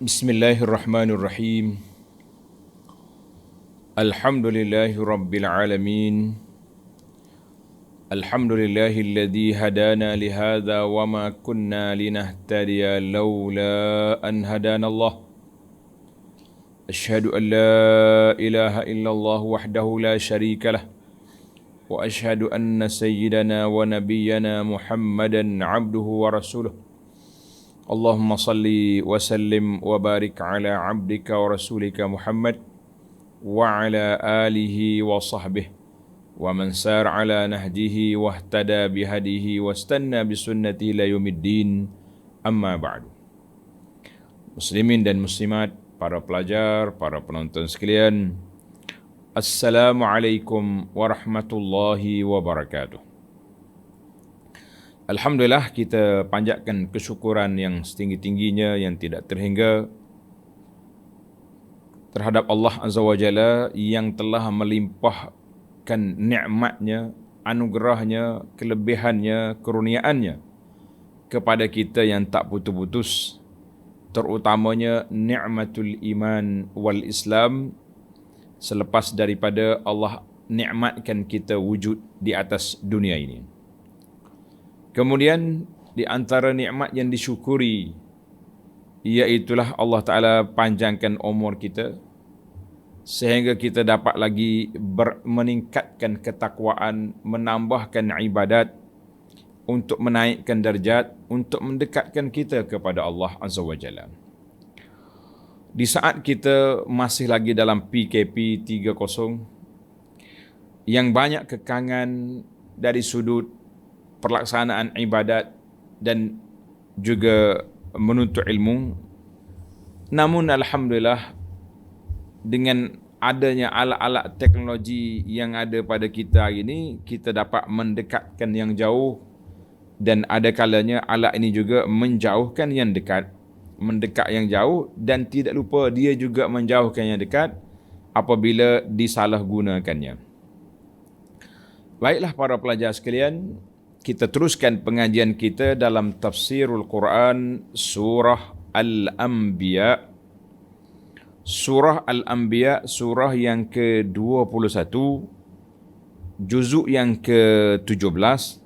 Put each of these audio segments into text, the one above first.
Bismillahirrahmanirrahim. Alhamdulillahi rabbil alamin. Alhamdulillahilladzi hadana lihadza wa ma kunna linahtadiya laula an hadanallah. Asyhadu an la ilaha illallah wahdahu la syarika lah. Wa asyhadu anna sayyidana wa nabiyyana Muhammadan abduhu wa rasuluh. Allahumma salli wa sallim wa barik ala abdika wa rasulika Muhammad wa ala alihi wa sahbihi wa man sar ala nahjihi wa ihtada bihadihi wa istanna bisunnati ila yaumiddin, amma ba'du. Muslimin dan muslimat, para pelajar, para penonton sekalian, Assalamualaikum warahmatullahi wabarakatuh. Alhamdulillah, kita panjatkan kesyukuran yang setinggi-tingginya, yang tidak terhingga terhadap Allah Azza wa Jalla yang telah melimpahkan nikmatnya, anugerahnya, kelebihannya, kurniaannya kepada kita yang tak putus-putus, terutamanya nikmatul iman wal Islam, selepas daripada Allah nikmatkan kita wujud di atas dunia ini. Kemudian di antara nikmat yang disyukuri, iaitulah Allah Ta'ala panjangkan umur kita sehingga kita dapat lagi meningkatkan ketakwaan, menambahkan ibadat untuk menaikkan darjat, untuk mendekatkan kita kepada Allah Azza wa Jalla. Di saat kita masih lagi dalam PKP 3.0 yang banyak kekangan dari sudut pelaksanaan ibadat dan juga menuntut ilmu, namun alhamdulillah dengan adanya alat-alat teknologi yang ada pada kita hari ini, kita dapat mendekatkan yang jauh, dan ada kalanya alat ini juga menjauhkan yang dekat, mendekat yang jauh, dan tidak lupa dia juga menjauhkan yang dekat apabila disalahgunakannya. Baiklah para pelajar sekalian, kita teruskan pengajian kita dalam tafsirul Quran surah Al-Anbiya. Surah Al-Anbiya, surah yang ke-21, juzuk yang ke-17.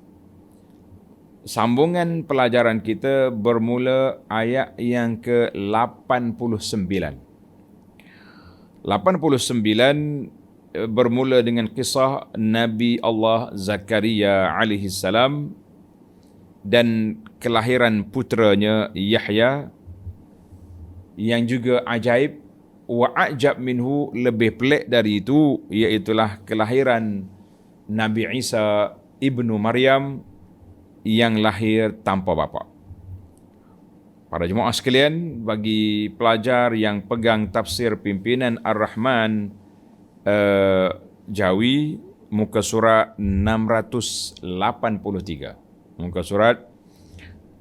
Sambungan pelajaran kita bermula ayat yang ke-89. 89 bermula dengan kisah Nabi Allah Zakaria alaihi salam dan kelahiran putranya Yahya, yang juga ajaib. Wa ajab minhu, lebih pelik dari itu, iaitulah kelahiran Nabi Isa ibnu Maryam yang lahir tanpa bapa. Para jemaah sekalian, bagi pelajar yang pegang tafsir pimpinan Ar-Rahman Jawi, muka surat 683. Muka surat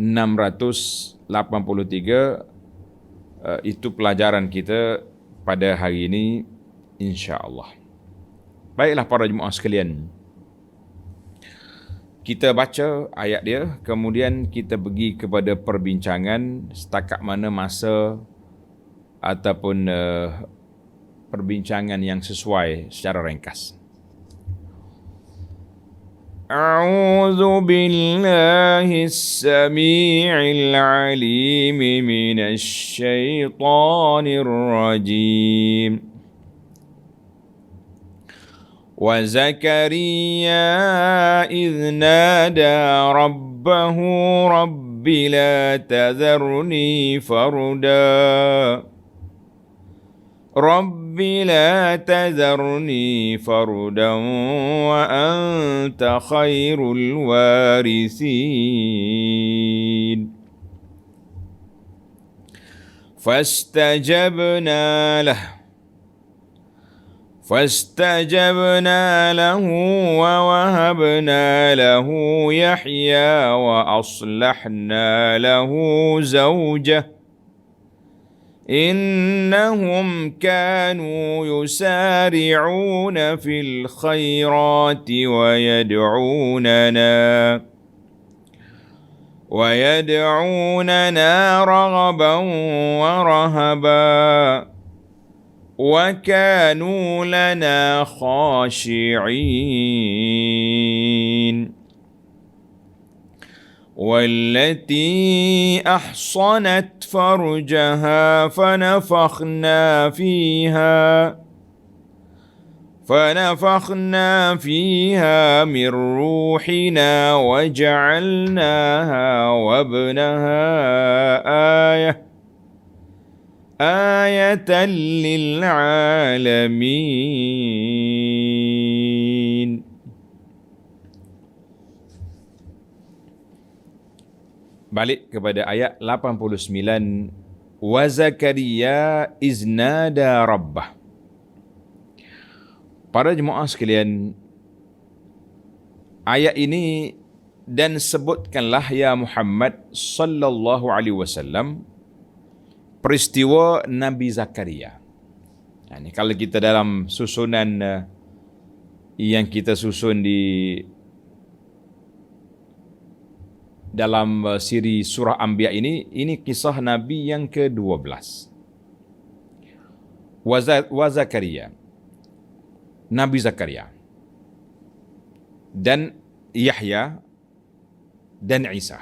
683, itu pelajaran kita pada hari ini, insya-Allah. Baiklah para jemaah sekalian, kita baca ayat dia, kemudian kita pergi kepada perbincangan setakat mana masa ataupun perbincangan yang sesuai secara ringkas. A'udzu billahis samii'il 'aliim minasy syaithaanir rajiim. Wa Zakaria idh nada rabbahu rabbi la tadharni farda. Rabbi la tadharni fardan wa anta khairul warithin. Fastajabna lahu wa wahabna lahu Yahya wa aslahna lahu zawjah. إنهم كانوا يسارعون في الخيرات ويدعوننا ويدعوننا رغبا ورهبا وكانوا لنا خاشعين والتي أحصنت فرجها فنفخنا فيها من روحنا وجعلناها وابنها آية للعالمين. Balik kepada ayat 89. Wa Zakaria iznada rabbah. Para jemaah sekalian, ayat ini dan sebutkanlah ya Muhammad sallallahu alaihi wasallam peristiwa Nabi Zakaria. Ini kalau kita dalam susunan yang kita susun di dalam siri surah Anbiya ini kisah Nabi yang ke-12. Wa Zakaria, Nabi Zakaria, dan Yahya dan Isa.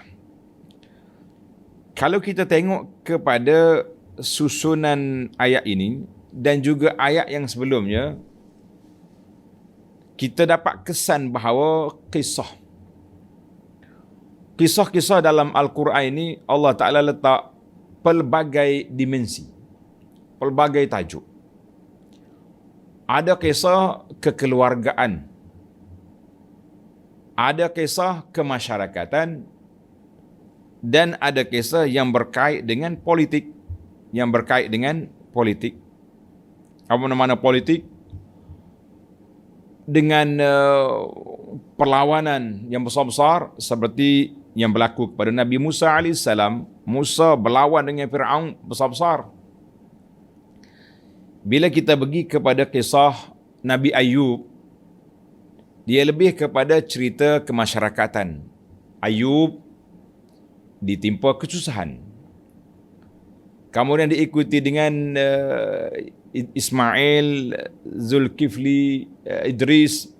Kalau kita tengok kepada susunan ayat ini dan juga ayat yang sebelumnya, kita dapat kesan bahawa kisah-kisah dalam Al-Quran ini Allah Ta'ala letak pelbagai dimensi, pelbagai tajuk. Ada kisah kekeluargaan, ada kisah kemasyarakatan, dan ada kisah yang berkait dengan politik. Apa-mana politik? Dengan perlawanan yang besar-besar seperti yang berlaku kepada Nabi Musa AS. Musa berlawan dengan Fir'aun besar-besar. Bila kita pergi kepada kisah Nabi Ayub, dia lebih kepada cerita kemasyarakatan. Ayub ditimpa kesusahan. Kemudian diikuti dengan Ismail, Zulkifli, Idris,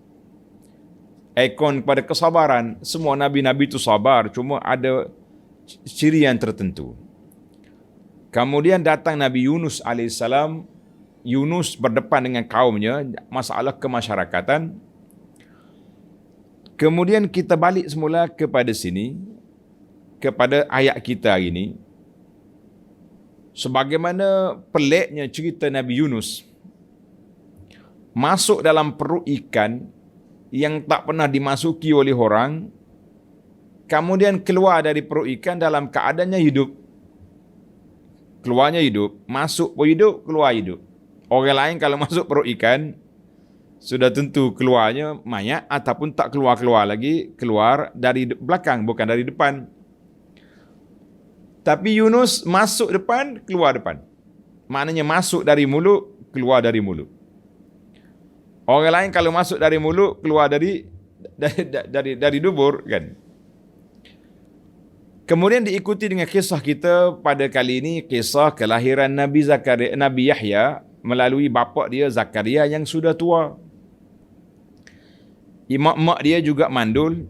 ikon kepada kesabaran. Semua nabi-nabi itu sabar, cuma ada ciri yang tertentu. Kemudian datang Nabi Yunus alaihissalam. Yunus berdepan dengan kaumnya, masalah kemasyarakatan. Kemudian kita balik semula kepada sini, kepada ayat kita hari ini. Sebagaimana peliknya cerita Nabi Yunus masuk dalam perut ikan yang tak pernah dimasuki oleh orang, kemudian keluar dari perut ikan dalam keadaannya hidup. Keluarnya hidup, masuk pun hidup, keluar hidup. Orang lain kalau masuk perut ikan, sudah tentu keluarnya mayat ataupun tak keluar-keluar lagi, keluar dari belakang, bukan dari depan. Tapi Yunus masuk depan, keluar depan. Maknanya masuk dari mulut, keluar dari mulut. Orang lain kalau masuk dari mulut, keluar dari dubur, kan. Kemudian diikuti dengan kisah kita pada kali ini, kisah kelahiran Nabi Yahya melalui bapa dia Zakaria yang sudah tua. Mak dia juga mandul.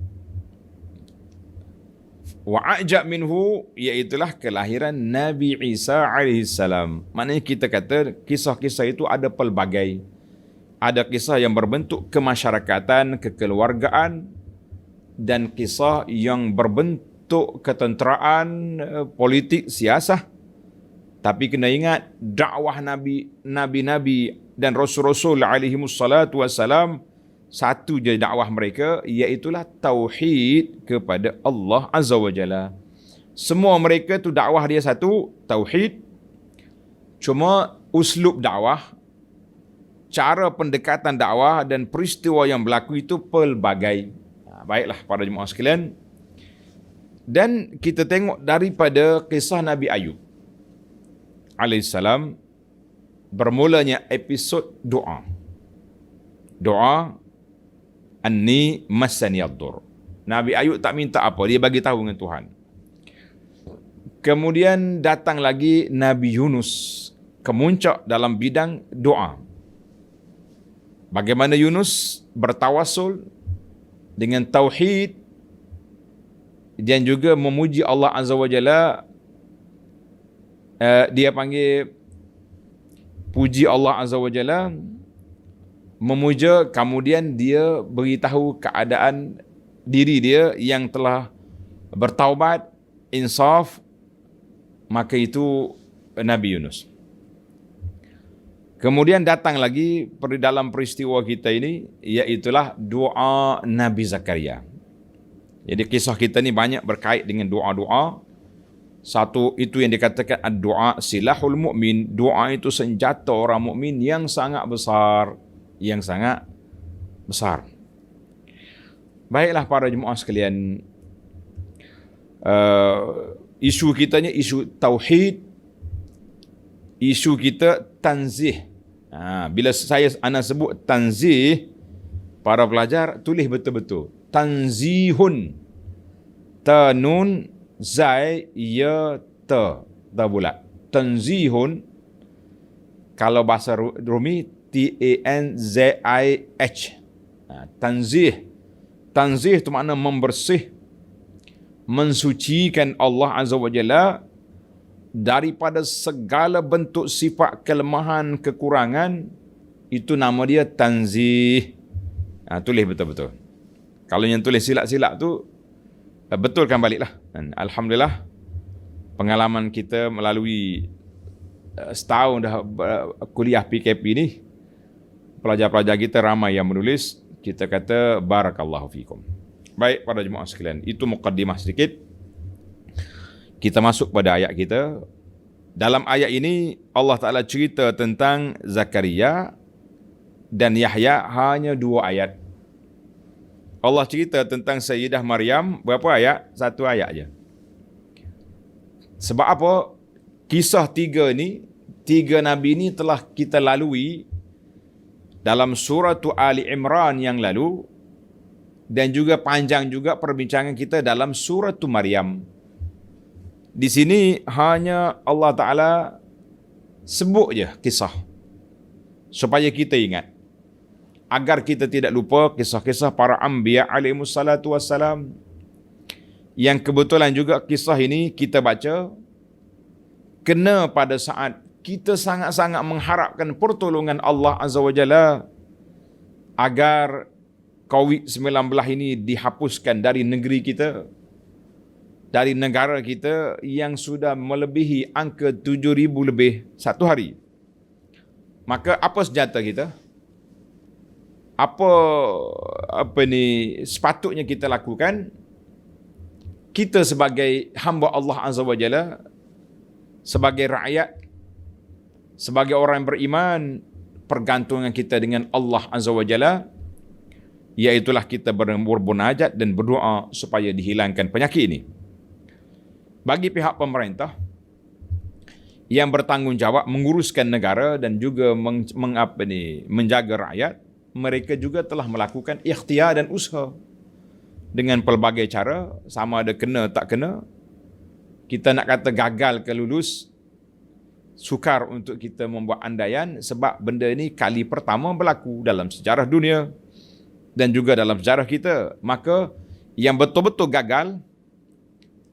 Wa ajab minhu, iaitulah kelahiran Nabi Isa alaihissalam. Maknanya kita kata kisah-kisah itu ada pelbagai. Ada kisah yang berbentuk kemasyarakatan, kekeluargaan, dan kisah yang berbentuk ketenteraan, politik, siasah. Tapi kena ingat, dakwah Nabi-Nabi dan Rasul-Rasul alaihimussalatu wassalam, satu je dakwah mereka, iaitulah tauhid kepada Allah Azza wa Jalla. Semua mereka tu dakwah dia satu, tauhid. Cuma uslub dakwah, cara pendekatan dakwah dan peristiwa yang berlaku itu pelbagai. Baiklah para jemaah sekalian. Dan kita tengok daripada kisah Nabi Ayub alaihissalam, bermulanya episod doa. Doa, anni massaniyad dur. Nabi Ayub tak minta apa, dia bagi tahu dengan Tuhan. Kemudian datang lagi Nabi Yunus, kemuncak dalam bidang doa. Bagaimana Yunus bertawasul dengan tauhid dan juga memuji Allah Azza wa Jalla. Dia panggil puji Allah Azza wa Jalla, memuja, kemudian dia beritahu keadaan diri dia yang telah bertaubat, insaf, maka itu Nabi Yunus. Kemudian datang lagi dalam peristiwa kita ini, iaitulah doa Nabi Zakaria. Jadi kisah kita ni banyak berkait dengan doa-doa. Satu, itu yang dikatakan doa silahul mu'min. Doa itu senjata orang mukmin yang sangat besar. Yang sangat besar. Baiklah para jemaah sekalian. Isu kitanya isu tauhid. Isu kita tanzih. Bila ana sebut tanzih, para pelajar tulis betul-betul. Tanzihun. Tanun zai ya ta. Ta bulat. Tanzihun. Kalau bahasa Rumi, T-A-N-Z-I-H. Tanzih. Tanzih itu makna membersih, mensucikan Allah Azza wa Jalla daripada segala bentuk sifat kelemahan, kekurangan. Itu nama dia tanzih. Tulis betul-betul. Kalau yang tulis silap-silap tu, betulkan baliklah. Dan alhamdulillah, pengalaman kita melalui setahun dah kuliah PKP ni, pelajar-pelajar kita ramai yang menulis. Kita kata barakallahu fikum. Baik para jemaah sekalian, itu mukaddimah sedikit. Kita masuk pada ayat kita. Dalam ayat ini Allah Ta'ala cerita tentang Zakaria dan Yahya, hanya 2 ayat. Allah cerita tentang Sayyidah Maryam berapa ayat? 1 ayat je. Sebab apa? Kisah 3 ni, 3 Nabi ni telah kita lalui dalam surah Ali Imran yang lalu, dan juga panjang juga perbincangan kita dalam surah Maryam. Di sini hanya Allah Ta'ala sebut je kisah supaya kita ingat, agar kita tidak lupa kisah-kisah para anbiya alaihissalatu wassalam, yang kebetulan juga kisah ini kita baca kena pada saat kita sangat-sangat mengharapkan pertolongan Allah Azza wa Jalla agar COVID-19 ini dihapuskan dari negeri kita, dari negara kita yang sudah melebihi angka 7,000 lebih satu hari. Maka apa senjata kita? Apa sepatutnya kita lakukan? Kita sebagai hamba Allah Azza wa Jalla, sebagai rakyat, sebagai orang yang beriman, pergantungan kita dengan Allah Azza wa Jalla, iaitulah kita bermunajat dan berdoa supaya dihilangkan penyakit ini. Bagi pihak pemerintah yang bertanggungjawab menguruskan negara dan juga menjaga rakyat, mereka juga telah melakukan ikhtiar dan usaha dengan pelbagai cara, sama ada kena tak kena. Kita nak kata gagal ke lulus, sukar untuk kita membuat andaian, sebab benda ini kali pertama berlaku dalam sejarah dunia dan juga dalam sejarah kita. Maka yang betul-betul gagal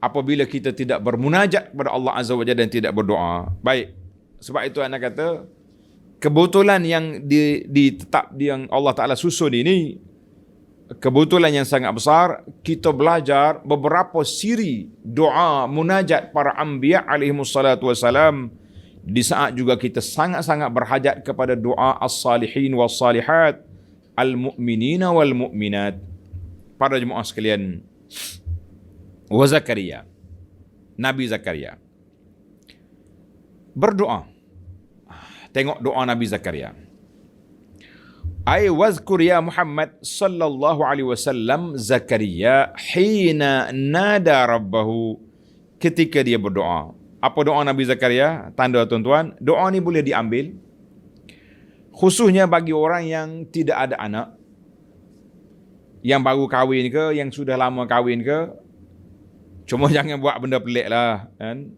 apabila kita tidak bermunajat kepada Allah Azza wa Jalla dan tidak berdoa. Baik, sebab itu anak kata kebetulan yang yang Allah Ta'ala susun ini, kebetulan yang sangat besar. Kita belajar beberapa siri doa munajat para anbiya alaihissalatu wassalam, di saat juga kita sangat-sangat berhajat kepada doa as-salihin was-salihat, al-mu'minina wal-mu'minat. Para jemaah sekalian, wa Zakaria, Nabi Zakaria berdoa. Tengok doa Nabi Zakaria. Ay wazkur ya Muhammad sallallahu alaihi wasallam Zakaria hina nada rabbahu, ketika dia berdoa. Apa doa Nabi Zakaria? Tanda tuan-tuan, doa ni boleh diambil khususnya bagi orang yang tidak ada anak, yang baru kahwin ke, yang sudah lama kahwin ke. Cuma jangan buat benda pelik lah, kan?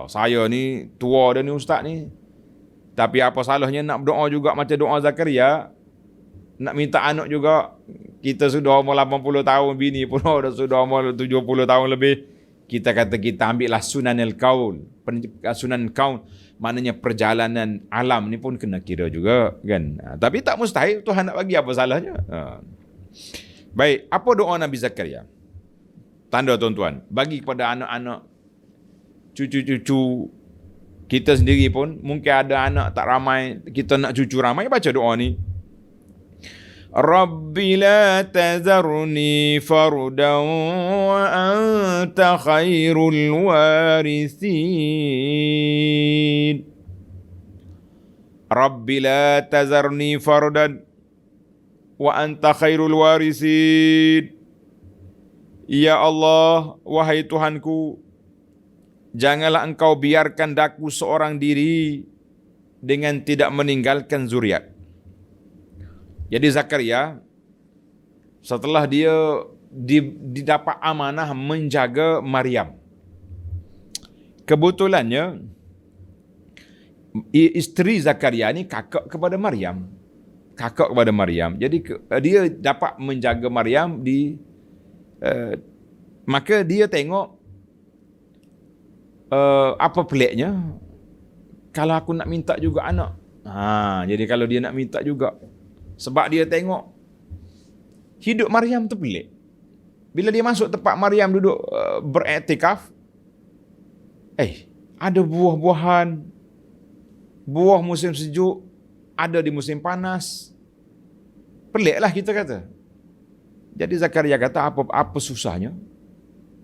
Saya ni tua dah ni ustaz ni. Tapi apa salahnya nak berdoa juga macam doa Zakaria? Nak minta anak juga. Kita sudah umur 80 tahun, bini pun sudah umur 70 tahun lebih. Kita kata kita ambillah sunanil kaun. Sunan kaun maknanya perjalanan alam ni pun kena kira juga kan. Tapi tak mustahil, Tuhan nak bagi, apa salahnya? Baik, apa doa Nabi Zakaria? Tanda tuan-tuan, bagi kepada anak-anak, cucu-cucu kita sendiri pun, mungkin ada anak tak ramai, kita nak cucu ramai, baca doa ni. Rabbi la tazarni fardan wa anta khairul warithin. Rabbi la tazarni fardan wa anta khairul warithin. Ya Allah, wahai Tuhanku, janganlah engkau biarkan daku seorang diri dengan tidak meninggalkan zuriat. Jadi Zakaria, setelah dia didapat amanah menjaga Maryam, kebetulannya isteri Zakaria ni kakak kepada Maryam. Jadi dia dapat menjaga Maryam maka dia tengok, apa peliknya kalau aku nak minta juga anak. Jadi kalau dia nak minta juga, sebab dia tengok hidup Maryam tu pelik. Bila dia masuk tempat Maryam duduk beriktikaf, ada buah-buahan, buah musim sejuk, ada di musim panas. Peliklah kita kata. Jadi Zakaria kata, apa susahnya?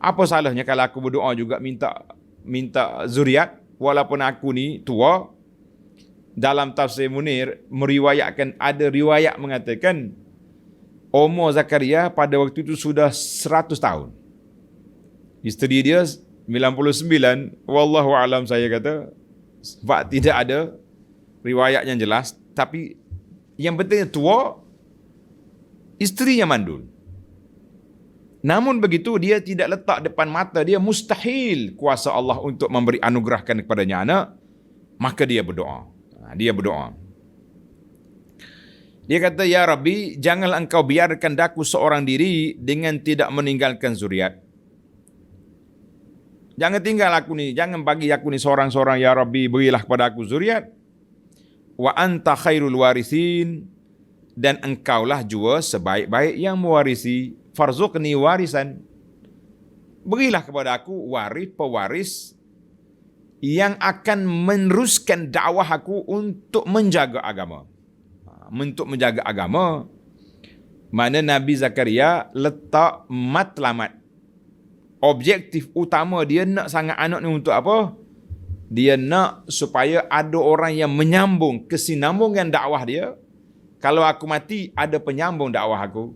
Apa salahnya kalau aku berdoa juga minta zuriat, walaupun aku ni tua. Dalam tafsir Munir meriwayatkan, ada riwayat mengatakan umur Zakaria pada waktu itu sudah 100 tahun. Isteri dia 99, wallahu alam saya kata, sebab tidak ada riwayat yang jelas. Tapi yang pentingnya tua, isteri yang mandul. Namun begitu, dia tidak letak depan mata dia mustahil kuasa Allah untuk memberi anugerahkan kepadanya anak, maka dia berdoa. Dia kata, Ya Rabbi, janganlah engkau biarkan daku seorang diri dengan tidak meninggalkan zuriat. Jangan tinggal aku ni, jangan bagi aku ni seorang-seorang, Ya Rabbi, berilah kepada aku zuriat. Wa anta khairul warithin, dan engkaulah jua sebaik-baik yang mewarisi. Farzuqni warisan, berilah kepada aku pewaris yang akan meneruskan dakwah aku untuk menjaga agama. Untuk menjaga agama, mana Nabi Zakaria letak matlamat. Objektif utama dia nak sangat anak ni untuk apa? Dia nak supaya ada orang yang menyambung kesinambungan dakwah dia. Kalau aku mati, ada penyambung dakwah aku.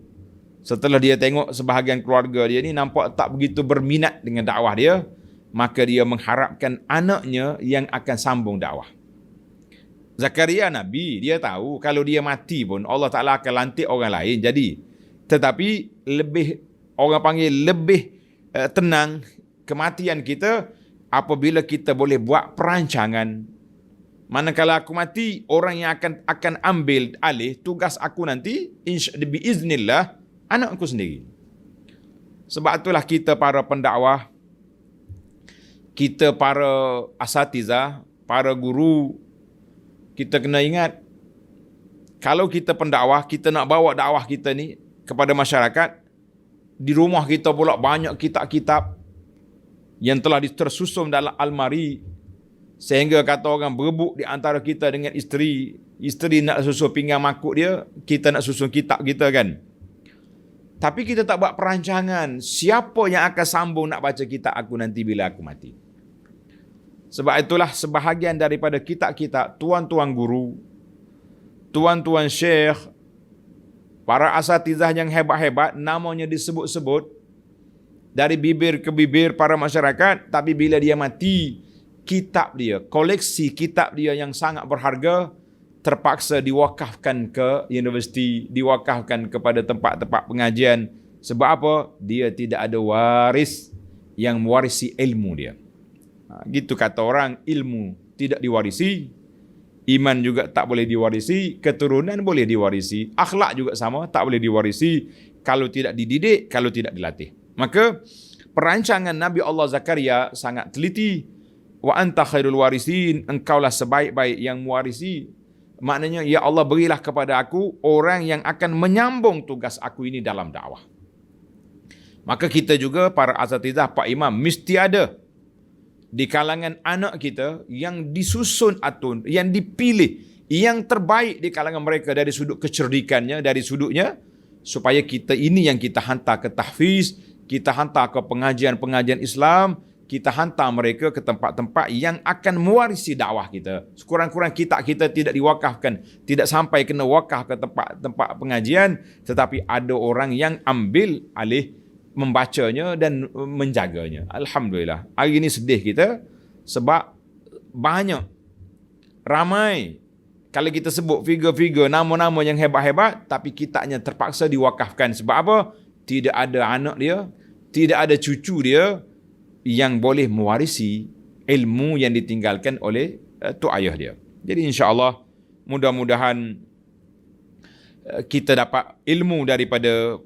Setelah dia tengok sebahagian keluarga dia ni nampak tak begitu berminat dengan dakwah dia, maka dia mengharapkan anaknya yang akan sambung dakwah. Zakaria Nabi, dia tahu kalau dia mati pun Allah Ta'ala akan lantik orang lain. Jadi, tetapi orang panggil lebih tenang kematian kita apabila kita boleh buat perancangan. Manakala aku mati, orang yang akan ambil alih tugas aku nanti, biiznillah, anakku sendiri. Sebab itulah kita para pendakwah, kita para asatizah, para guru, kita kena ingat, kalau kita pendakwah, kita nak bawa dakwah kita ni kepada masyarakat, di rumah kita pula banyak kitab-kitab yang telah tersusun dalam almari, sehingga kata orang berebut di antara kita dengan isteri nak susun pinggan makuk dia, kita nak susun kitab kita kan. Tapi kita tak buat perancangan, siapa yang akan sambung nak baca kitab aku nanti bila aku mati. Sebab itulah sebahagian daripada kitab-kitab tuan-tuan guru, tuan-tuan syekh, para asatizah yang hebat-hebat, namanya disebut-sebut dari bibir ke bibir para masyarakat, tapi bila dia mati, kitab dia, koleksi kitab dia yang sangat berharga, terpaksa diwakafkan ke universiti, diwakafkan kepada tempat-tempat pengajian. Sebab apa? Dia tidak ada waris yang mewarisi ilmu dia. Gitu kata orang, ilmu tidak diwarisi, iman juga tak boleh diwarisi, keturunan boleh diwarisi, akhlak juga sama, tak boleh diwarisi kalau tidak dididik, kalau tidak dilatih. Maka perancangan Nabi Allah Zakaria sangat teliti. Wa anta khairul warisin, engkaulah sebaik-baik yang mewarisi. Maknanya, ya Allah, berilah kepada aku orang yang akan menyambung tugas aku ini dalam dakwah. Maka kita juga, para asatidzah, Pak Imam, mesti ada di kalangan anak kita yang disusun atun, yang dipilih, yang terbaik di kalangan mereka dari sudut kecerdikannya, dari sudutnya, supaya kita ini yang kita hantar ke tahfiz, kita hantar ke pengajian-pengajian Islam, kita hantar mereka ke tempat-tempat yang akan mewarisi dakwah kita. Sekurang-kurang kita tidak diwakafkan, tidak sampai kena wakaf ke tempat-tempat pengajian, tetapi ada orang yang ambil alih membacanya dan menjaganya. Alhamdulillah. Hari ini sedih kita sebab banyak, ramai, kalau kita sebut figure-figure, nama-nama yang hebat-hebat, tapi kitanya terpaksa diwakafkan. Sebab apa? Tidak ada anak dia, tidak ada cucu dia yang boleh mewarisi ilmu yang ditinggalkan oleh tok ayah dia. Jadi insya-Allah mudah-mudahan kita dapat ilmu daripada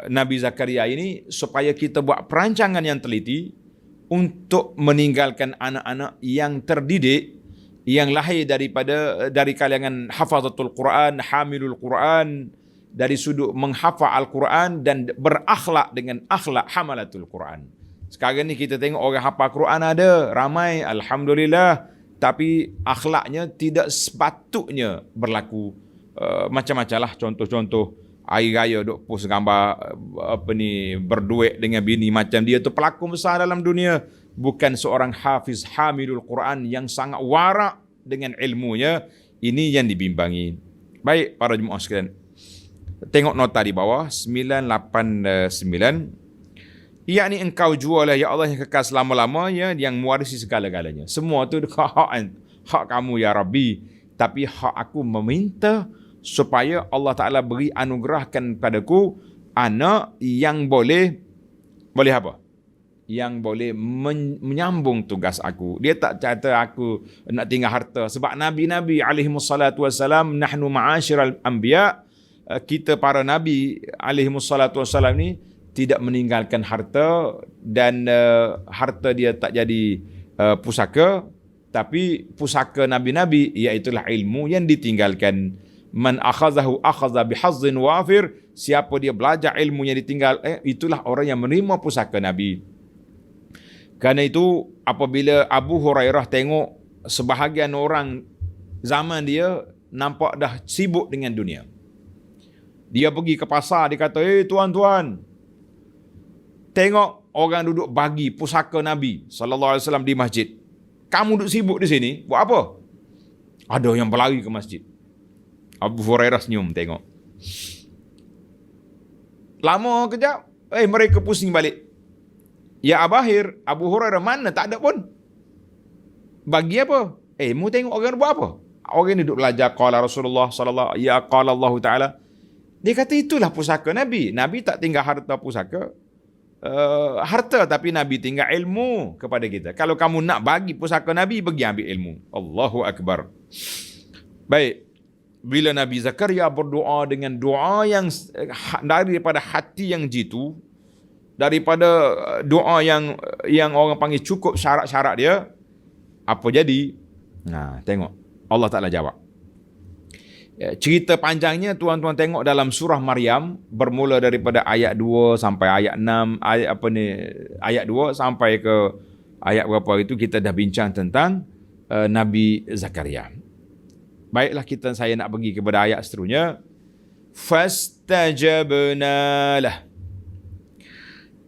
Nabi Zakaria ini supaya kita buat perancangan yang teliti untuk meninggalkan anak-anak yang terdidik, yang lahir dari kalangan hafazatul Quran, hamilul Quran, dari sudut menghafal Al-Quran dan berakhlak dengan akhlak hamalatul Quran. Sekarang ni kita tengok orang hafal Quran ada, ramai, Alhamdulillah. Tapi akhlaknya tidak sepatutnya berlaku macam-macam lah. Contoh-contoh, hari raya duk post gambar berduet dengan bini macam dia tu pelakon besar dalam dunia. Bukan seorang hafiz hamilul Quran yang sangat warak dengan ilmunya. Ini yang dibimbangi. Baik para jemaah sekalian, tengok nota di bawah 989. Yakni engkau jual ya Allah yang kekal selama-lamanya, yang mewarisi segala-galanya. Semua tu hak kamu ya Rabbi. Tapi hak aku meminta supaya Allah Ta'ala beri anugerahkan padaku anak yang boleh apa? Yang boleh menyambung tugas aku. Dia tak kata aku nak tinggal harta. Sebab Nabi-Nabi alaihimussalatu wassalam, nahnu ma'asyiral anbiya, kita para Nabi alaihimussalatu wassalam ni tidak meninggalkan harta, dan harta dia tak jadi pusaka, tapi pusaka Nabi-Nabi iaitulah ilmu yang ditinggalkan. Man akhazahu akhaza bihazzin wafir, siapa dia belajar ilmu yang ditinggal, itulah orang yang menerima pusaka Nabi. Kerana itu apabila Abu Hurairah tengok sebahagian orang zaman dia nampak dah sibuk dengan dunia, dia pergi ke pasar, dia kata, tuan-tuan, tengok orang duduk bagi pusaka Nabi sallallahu alaihi wasallam di masjid. Kamu duduk sibuk di sini, buat apa? Ada yang berlari ke masjid. Abu Hurairah senyum tengok. Lama kejap, mereka pusing balik. Ya Abahir, Abu Hurairah mana? Tak ada pun. Bagi apa? Mu tengok orang buat apa? Orang ni duduk belajar qala Rasulullah sallallahu ya qala Allah Taala. Dia kata itulah pusaka Nabi. Nabi tak tinggal harta pusaka. Harta, tapi Nabi tinggal ilmu kepada kita. Kalau kamu nak bagi pusaka Nabi, pergi ambil ilmu. Allahu Akbar. Baik, bila Nabi Zakaria berdoa dengan doa yang daripada hati yang jitu, daripada doa yang orang panggil cukup syarat-syarat dia, apa jadi? Tengok Allah Ta'ala jawab. Cerita panjangnya tuan-tuan tengok dalam surah Maryam, bermula daripada ayat 2 sampai ayat 6, ayat 2 sampai ke ayat berapa itu kita dah bincang tentang Nabi Zakaria. Baiklah, saya nak pergi kepada ayat seterusnya. Fastajabna lah.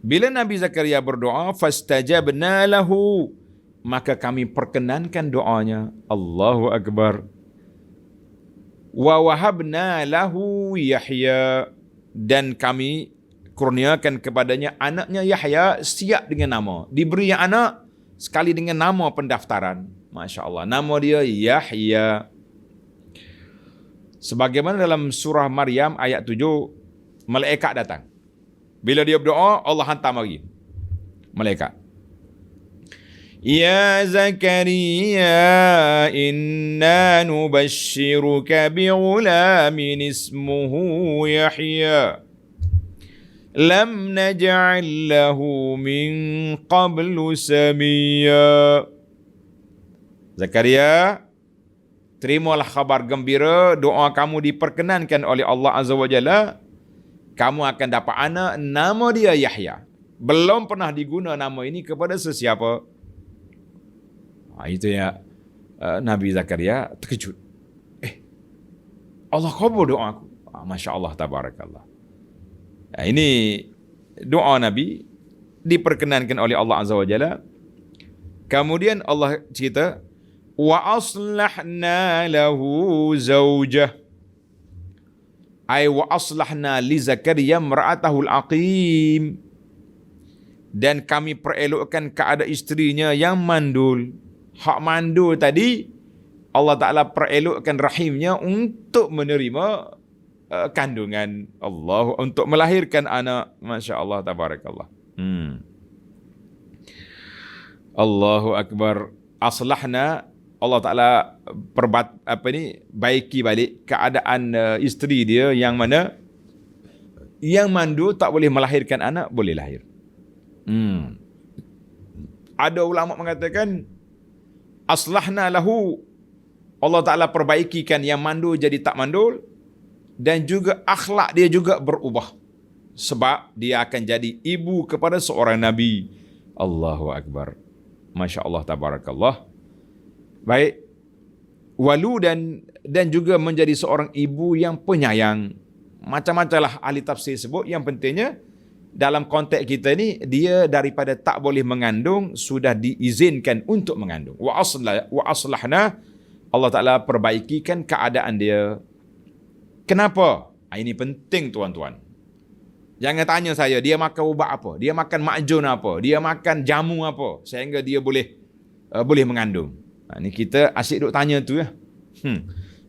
Bila Nabi Zakaria berdoa, fastajabna lahu, maka kami perkenankan doanya. Allahu Akbar. Wa wahabna lahu Yahya, dan kami kurniakan kepadanya anaknya Yahya, siap dengan nama. Diberi anak sekali dengan nama pendaftaran. Masya Allah, nama dia Yahya. Sebagaimana dalam surah Maryam ayat 7, malaikat datang. Bila dia berdoa, Allah hantar mari malaikat. Ya Zakaria, inna nubashshiruka bighulamin ismuhu Yahya. Lam naj'al lahu min qablu samiyya. Zakaria, terimalah khabar gembira, doa kamu diperkenankan oleh Allah Azza wa Jalla. Kamu akan dapat anak, nama dia Yahya. Belum pernah diguna nama ini kepada sesiapa. Itu ya, Nabi Zakaria terkejut. Allah kabul doa aku. Masya Allah, tabarakallah. Ini doa Nabi diperkenankan oleh Allah Azza wa Jalla. Kemudian Allah cerita, wa aslahna lahu zawjah. Ay wa aslahna li Zakaria mar'atahu al-aqim. Dan kami perelokkan keadaan isterinya yang mandul. Hak mandul tadi, Allah Ta'ala perelokkan rahimnya untuk menerima kandungan Allah, untuk melahirkan anak. Masya Allah, tabarakallah. Allahu Akbar. Aslahna, Allah Ta'ala baiki balik keadaan isteri dia yang mana yang mandu tak boleh melahirkan anak, boleh lahir. Ada ulama mengatakan aslahna lahu, Allah Ta'ala perbaikikan yang mandul jadi tak mandul, dan juga akhlak dia juga berubah sebab dia akan jadi ibu kepada seorang Nabi. Allahu Akbar. Masya Allah, tabarakallah. Baik, walu dan juga menjadi seorang ibu yang penyayang. Macam-macam lah ahli tafsir sebut. Yang pentingnya dalam konteks kita ni, dia daripada tak boleh mengandung sudah diizinkan untuk mengandung. Wa aslahna, Allah Ta'ala perbaikikan keadaan dia. Kenapa? Ini penting tuan-tuan. Jangan tanya saya, dia makan ubat apa? Dia makan makjun apa? Dia makan jamu apa? Sehingga dia boleh mengandung. Ini kita asyik duk tanya tu ya.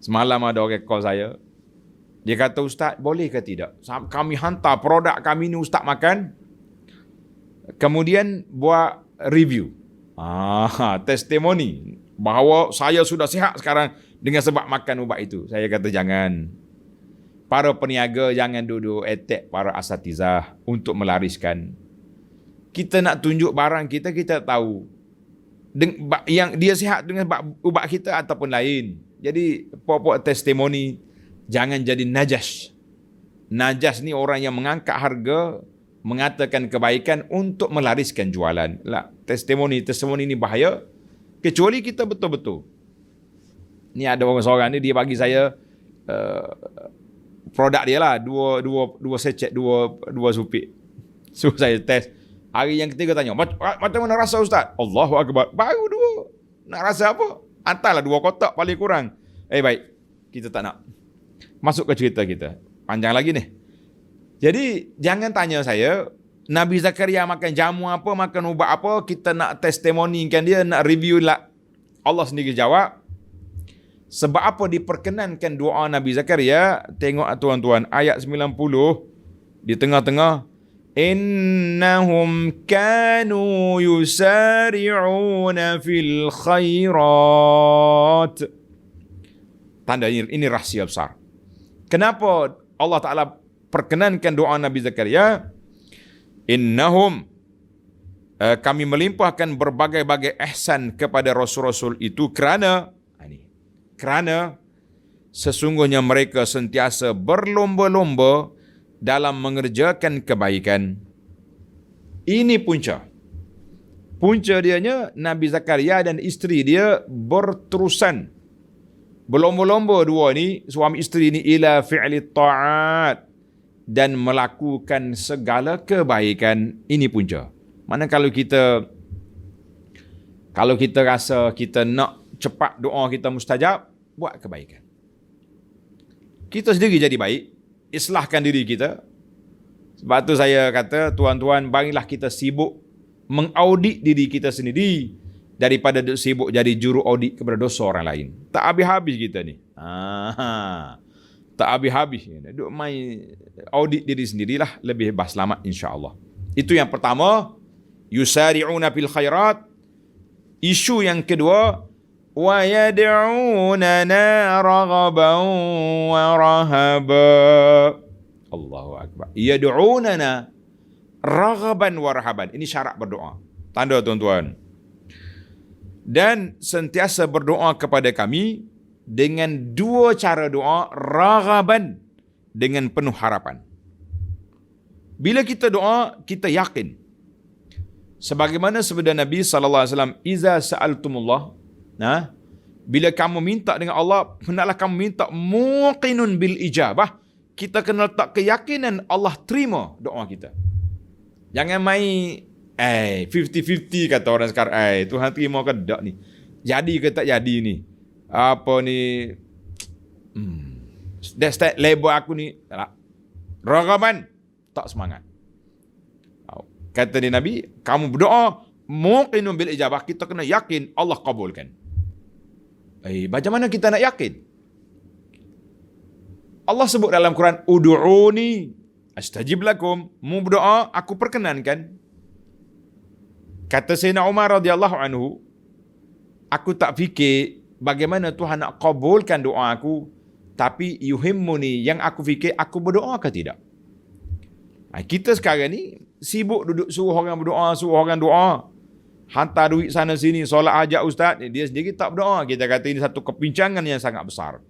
Semalam ada orang call saya. Dia kata, Ustaz, boleh ke tidak? Kami hantar produk kami ni Ustaz makan. Kemudian buat review. Testimoni. Bahawa saya sudah sihat sekarang dengan sebab makan ubat itu. Saya kata jangan. Para peniaga jangan duduk attack para asatizah untuk melariskan. Kita nak tunjuk barang kita, kita tahu yang dia sihat dengan ubat kita ataupun lain. Jadi pokok testimoni, jangan jadi najas. Najas ni orang yang mengangkat harga, mengatakan kebaikan untuk melariskan jualan. Testimoni ni bahaya. Kecuali kita betul-betul. Ni ada orang seorang ni, dia bagi saya produk dia lah, dua secet, dua supik. So saya test. Hari yang ketiga tanya, macam mana rasa Ustaz? Allahu Akbar. Baru dua. Nak rasa apa? Hantarlah 2 kotak paling kurang. Baik. Kita tak nak. Masuk ke cerita kita. Panjang lagi ni. Jadi jangan tanya saya, Nabi Zakaria makan jamu apa, makan ubat apa, kita nak testimonikan dia, nak review lah. Allah sendiri jawab. Sebab apa diperkenankan doa Nabi Zakaria? Tengok tuan-tuan, ayat 90 di tengah-tengah. Innahum kanu yusari'una fil khairat. Tanda ini rahsia besar. Kenapa Allah Ta'ala perkenankan doa Nabi Zakaria? Innahum, kami melimpahkan berbagai-bagai ihsan kepada Rasul-Rasul itu kerana sesungguhnya mereka sentiasa berlomba-lomba dalam mengerjakan kebaikan. Ini punca. Punca dianya Nabi Zakaria dan isteri dia berterusan berlomba-lomba dua ni, suami isteri ni, ila fi'li ta'at, dan melakukan segala kebaikan. Ini punca. Mana kalau kita rasa kita nak cepat doa kita mustajab, buat kebaikan. Kita sendiri jadi baik, islahkan diri kita. Sebab tu saya kata, tuan-tuan, marilah kita sibuk mengaudit diri kita sendiri daripada sibuk jadi juru audit kepada dosa orang lain. Tak habis-habis kita ni. Tak habis-habis. Duk main audit diri sendirilah, lebih selamat insya-Allah. Itu yang pertama, yusari'una fil khairat, Isu yang kedua, wa yad'unana raghaban wa rahaba. Allahu akbar. Yad'unana raghaban wa rahaban. Ini syarat berdoa. Tanda tuan-tuan. Dan sentiasa berdoa kepada kami dengan dua cara doa, raghaban, dengan penuh harapan. Bila kita doa, kita yakin. Sebagaimana sabda Nabi SAW, iza sa'altumullah, bila kamu minta dengan Allah, hendaklah kamu minta muqinun bil ijabah. Kita kena letak keyakinan Allah terima doa kita. Jangan main 50-50 kata orang sekarang. Tuhan terima ke tak ni? Jadi ke tak jadi ni? Apa ni? Start label aku ni. Raghaban. Tak semangat. Kata ni Nabi, kamu berdoa, muqinun bil ijabah. Kita kena yakin Allah kabulkan. Macam mana kita nak yakin? Allah sebut dalam Quran, Udu'uni astajib lakum. Mu berdoa, aku perkenankan. Kata Sayyidina Umar radhiyallahu anhu, aku tak fikir bagaimana Tuhan nak kabulkan doa aku, tapi yuhimmuni, yang aku fikir aku berdoa ke tidak. Kita sekarang ni sibuk duduk suruh orang berdoa, suruh orang doa. Hantar duit sana sini, solat hajat ustaz, dia sendiri tak berdoa. Kita kata ini satu kepincangan yang sangat besar.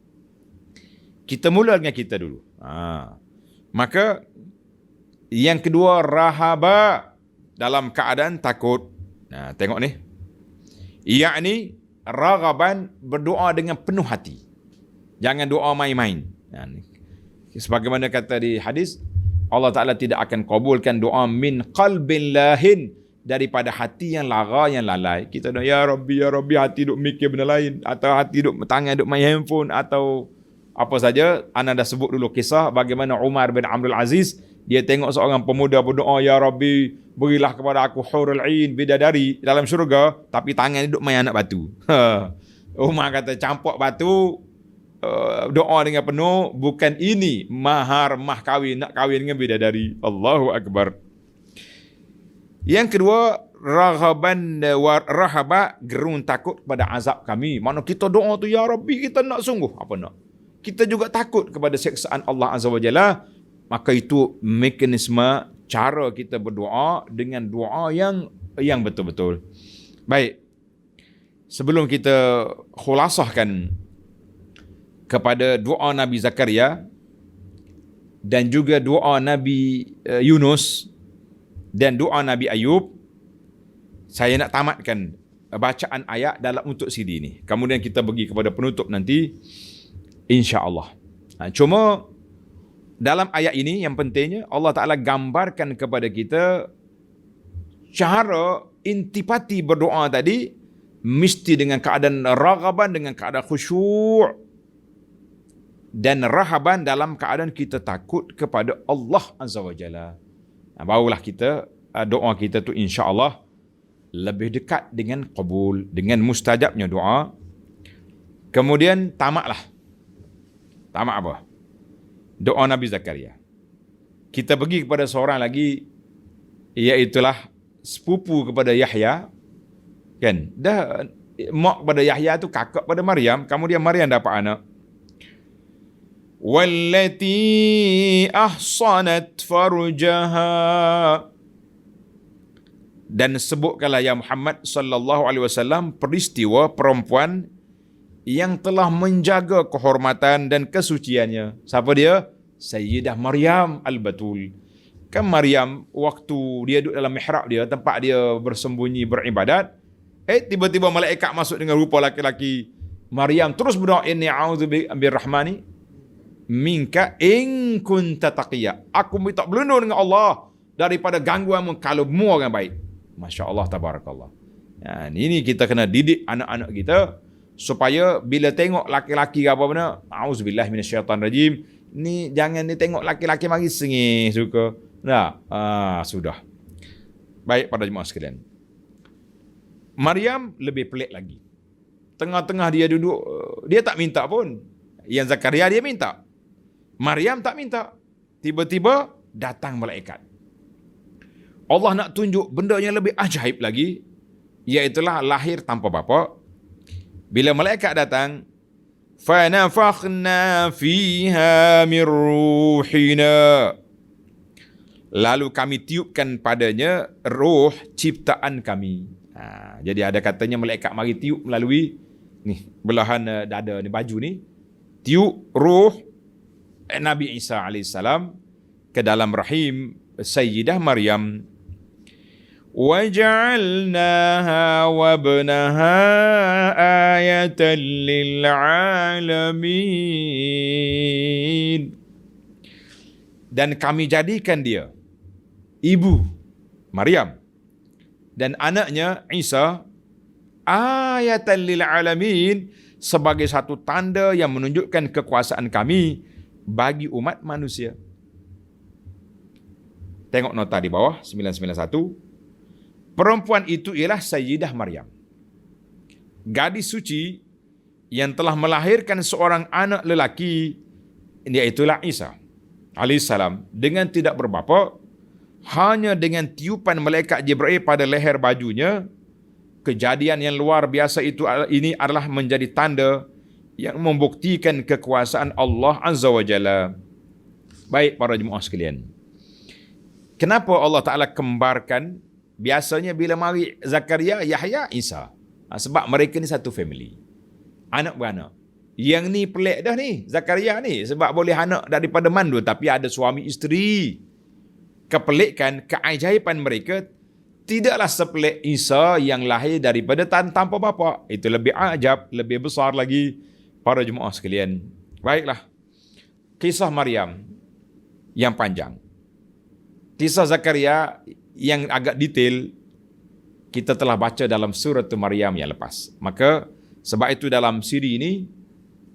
Kita mula dengan kita dulu. Maka yang kedua, rahaba, dalam keadaan takut. Tengok ni. Yakni raghaban, berdoa dengan penuh hati. Jangan doa main-main. Sebagaimana kata di hadis, Allah Ta'ala tidak akan kabulkan doa min qalbin lahin, daripada hati yang lara, yang lalai. Kita doa, ya Rabbi, hati duk mikir benda lain, atau hati duk tangan duk main handphone, atau apa saja. Ana dah sebut dulu kisah bagaimana Umar bin Abdul Aziz, dia tengok seorang pemuda berdoa, ya Rabbi, berilah kepada aku hurul ain, bidadari dalam syurga, tapi tangan dia duk main anak batu. Umar kata, campak batu, doa dengan penuh, bukan ini mahar mah kahwin, nak kahwin dengan bidadari. Allahu akbar. Yang kedua, raghaban wa rahaba, gerun takut kepada azab kami. Mana kita doa tu, ya Rabbi, kita nak sungguh apa nak, kita juga takut kepada siksaan Allah Azza wa Jalla. Maka itu mekanisme cara kita berdoa, dengan doa yang betul-betul. Baik, sebelum kita khulasahkan kepada doa Nabi Zakaria dan juga doa Nabi Yunus dan doa Nabi Ayub, saya nak tamatkan bacaan ayat dalam untuk CD ni. Kemudian kita pergi kepada penutup nanti, insya-Allah. Cuma dalam ayat ini yang pentingnya, Allah Ta'ala gambarkan kepada kita cara intipati berdoa tadi, mesti dengan keadaan raghaban, dengan keadaan khusyuk, dan rahaban dalam keadaan kita takut kepada Allah Azza wa Jalla. Barulah kita, doa kita tu insya-Allah lebih dekat dengan kabul, dengan mustajabnya doa. Kemudian tamatlah. Tamat apa? Doa Nabi Zakaria. Kita pergi kepada seorang lagi, iaitulah sepupu kepada Yahya. Kan? Dah mak kepada Yahya tu kakak pada Maryam, kemudian Maryam dapat anak. Wallati ahsanat farjaha, dan sebutkanlah ya Muhammad sallallahu alaihi wasallam peristiwa perempuan yang telah menjaga kehormatan dan kesuciannya. Siapa dia? Sayyidah Maryam al-Batul. Kan Maryam waktu dia duduk dalam mihrab dia, tempat dia bersembunyi beribadat, tiba-tiba malaikat masuk dengan rupa laki-laki. Maryam terus berdoa, inni a'udzu birrahmani minka in kunta taqiyya. Aku minta berlindung dengan Allah daripada gangguanmu kalau mu orang baik. Masya-Allah, tabarakallah. Ini kita kena didik anak-anak kita supaya bila tengok laki-laki apa benda, auzubillahi minasyaitanirrajim, ni jangan ni tengok laki-laki mari sengih suka. Sudah. Baik pada jemaah sekalian. Maryam lebih pelik lagi. Tengah-tengah dia duduk, dia tak minta pun. Yang Zakaria dia minta. Maryam tak minta. Tiba-tiba datang malaikat. Allah nak tunjuk benda yang lebih ajaib lagi. Iaitulah lahir tanpa bapa. Bila malaikat datang, فَنَفَخْنَا فِيهَا مِنْ رُوحِنَا, lalu kami tiupkan padanya roh ciptaan kami. Jadi ada katanya malaikat mari tiup melalui ni belahan dada ni, baju ni, tiup roh Nabi Isa alaihissalam ke dalam rahim Sayyidah Maryam. وَجَعَلْنَاهَا وَابْنَهَا آيَةً لِلْعَالَمِينَ, dan kami jadikan dia, ibu Maryam dan anaknya Isa, ayatan lil alamin, sebagai satu tanda yang menunjukkan kekuasaan kami bagi umat manusia. Tengok nota di bawah 991. Perempuan itu ialah Sayyidah Maryam, gadis suci yang telah melahirkan seorang anak lelaki, iaitulah Isa alaihissalam, dengan tidak berbapa, hanya dengan tiupan malaikat Jibril pada leher bajunya. Kejadian yang luar biasa ini adalah menjadi tanda yang membuktikan kekuasaan Allah Azza wa Jalla. Baik para jemaah sekalian, kenapa Allah Ta'ala kembarkan? Biasanya bila mari Zakaria, Yahya, Isa, sebab mereka ni satu family, anak beranak. Yang ni pelik dah ni, Zakaria ni, sebab boleh anak daripada mandu tapi ada suami isteri. Kepelikan, keajaiban mereka tidaklah sepelik Isa yang lahir daripada tanpa bapa. Itu lebih ajab, lebih besar lagi para jemaah sekalian. Baiklah, kisah Maryam yang panjang, kisah Zakaria yang agak detail kita telah baca dalam surah Maryam yang lepas. Maka sebab itu dalam siri ini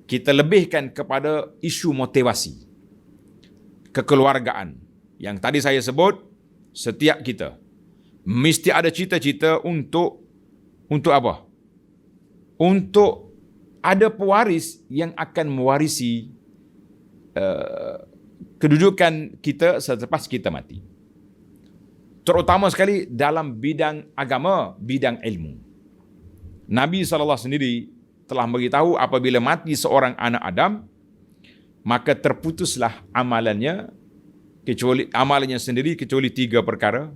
kita lebihkan kepada isu motivasi kekeluargaan yang tadi saya sebut. Setiap kita mesti ada cita-cita untuk apa? Untuk ada pewaris yang akan mewarisi kedudukan kita selepas kita mati. Terutama sekali dalam bidang agama, bidang ilmu. Nabi SAW sendiri telah beritahu apabila mati seorang anak Adam, maka terputuslah amalannya, amalannya sendiri kecuali 3 perkara.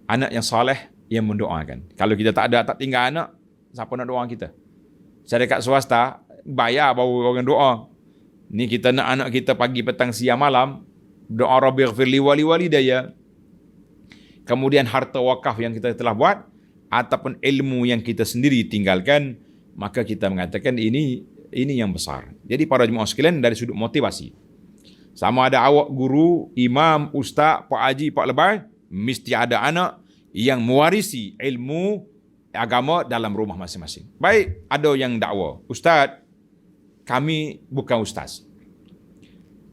Anak yang soleh yang mendoakan. Kalau kita tak tinggal anak, siapa nak doa kita? Saya dekat swasta, bayar baru orang doa. Ni kita nak anak kita pagi, petang, siang, malam, doa Rabbighfirli wali walidayya. Kemudian harta wakaf yang kita telah buat ataupun ilmu yang kita sendiri tinggalkan, maka kita mengatakan ini yang besar. Jadi para jemaah sekalian, dari sudut motivasi, sama ada awak guru, imam, ustaz, pak haji, pak lebay, mesti ada anak yang mewarisi ilmu agama dalam rumah masing-masing. Baik, ada yang dakwa, ustaz, kami bukan ustaz,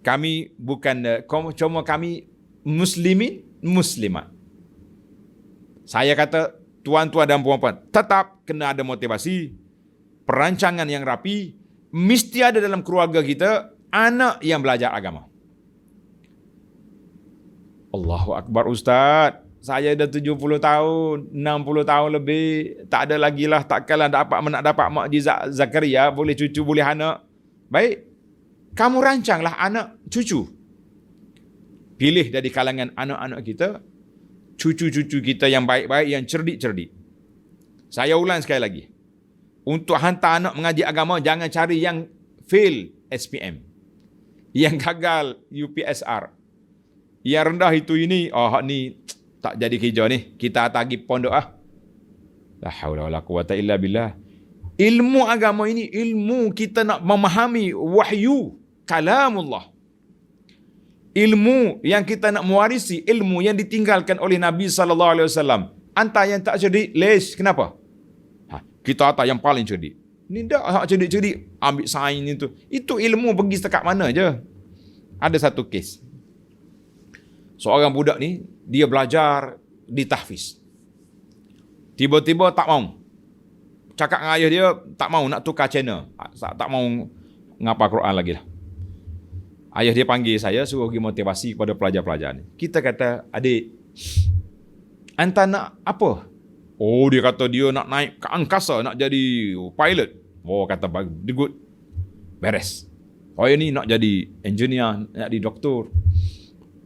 kami bukan, cuma kami muslimin, muslimat. Saya kata, tuan-tuan dan puan-puan, tetap kena ada motivasi, perancangan yang rapi. Mesti ada dalam keluarga kita anak yang belajar agama. Allahu Akbar Ustaz, saya dah 70 tahun, 60 tahun lebih, tak ada lagi lah, takkanlah nak dapat mukjizat Zakaria, boleh cucu, boleh anak. Baik, kamu rancanglah anak cucu. Pilih dari kalangan anak-anak kita, cucu-cucu kita yang baik-baik, yang cerdik-cerdik. Saya ulang sekali lagi. Untuk hantar anak mengaji agama, jangan cari yang fail SPM, yang gagal UPSR, yang rendah itu ini, ni tak jadi kerja ni, kita tagih pondok ah. La haula wala quwata illa billah. Ilmu agama ini, ilmu kita nak memahami wahyu kalamullah. Ilmu yang kita nak mewarisi, ilmu yang ditinggalkan oleh Nabi SAW. Anta yang tak cerdik, les. Kenapa? Kita atas yang paling cerdik. Ni dah cerdik-cerdik, ambil sains itu. Itu ilmu pergi setakat mana je. Ada satu kes. Seorang budak ni, dia belajar di tahfiz. Tiba-tiba tak mau. Cakap dengan ayah dia, tak mau nak tukar channel. Tak mau ngapa Quran lagi lah. Ayah dia panggil saya, suruh pergi motivasi kepada pelajar-pelajar ni. Kita kata, adik, anta nak apa? Oh, dia kata dia nak naik ke angkasa, nak jadi pilot. Oh, kata good, beres. Oh, ini nak jadi engineer, nak jadi doktor.